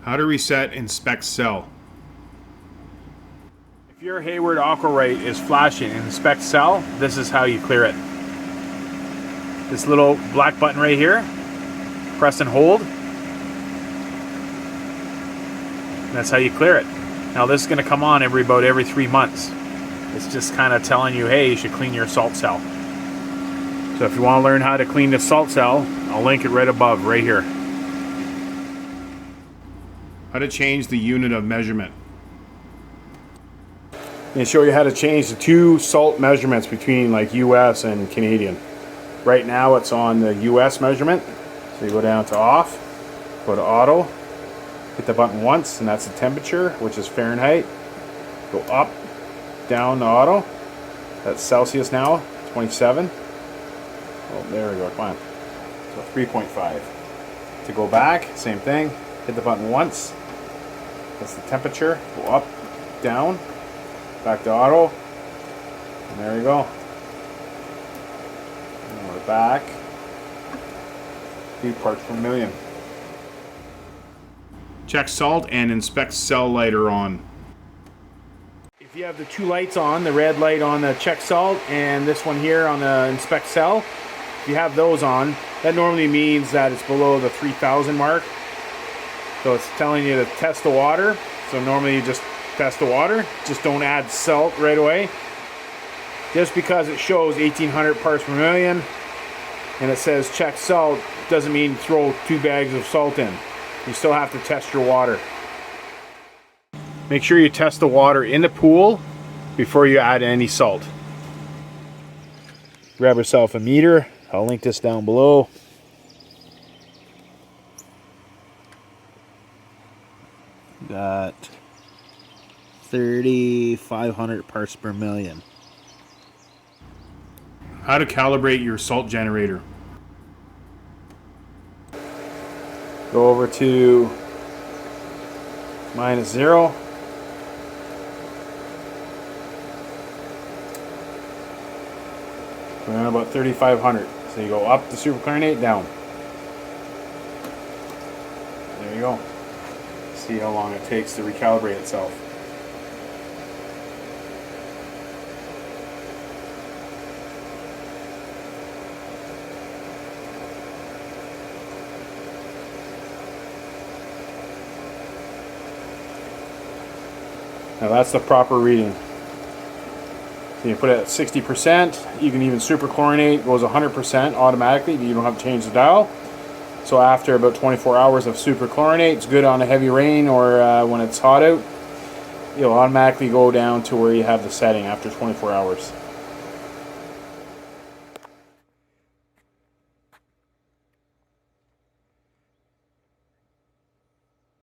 How to reset inspect cell. If your Hayward Aqua Rite is flashing in inspect cell, this is how you clear it. This little black button right here, press and hold. That's how you clear it. Now this is going to come on about every 3 months. It's just kind of telling you, hey, you should clean your salt cell. So if you want to learn how to clean the salt cell, I'll link it right above, right here. How to change the unit of measurement. They show you how to change the two salt measurements between like US and Canadian. Right now it's on the US measurement. So you go down to off, go to auto, hit the button once, and that's the temperature, which is Fahrenheit. Go up, down to auto. That's Celsius now, 27. Oh, there we go, come on. So 3.5. To go back, same thing. Hit the button once. That's the temperature. Go up, down, back to auto. And there we go. And we're back. 3 parts per million. Check salt and inspect cell light are on. If you have the two lights on, the red light on the check salt and this one here on the inspect cell, if you have those on, that normally means that it's below the 3000 mark. So it's telling you to test the water. So normally you just test the water, just don't add salt right away. Just because it shows 1800 parts per million and it says check salt doesn't mean throw 2 bags of salt in. You still have to test your water. Make sure you test the water in the pool before you add any salt. Grab yourself a meter. I'll link this down below. Got 3,500 parts per million. How to calibrate your salt generator. Go over to -0. Around about 3,500. So you go up to superchlorinate, down. There you go. See how long it takes to recalibrate itself. Now that's the proper reading. So you put it at 60%. You can even superchlorinate, goes 100% automatically. You don't have to change the dial. So after about 24 hours of superchlorinate, it's good on a heavy rain or when it's hot out. You'll automatically go down to where you have the setting after 24 hours.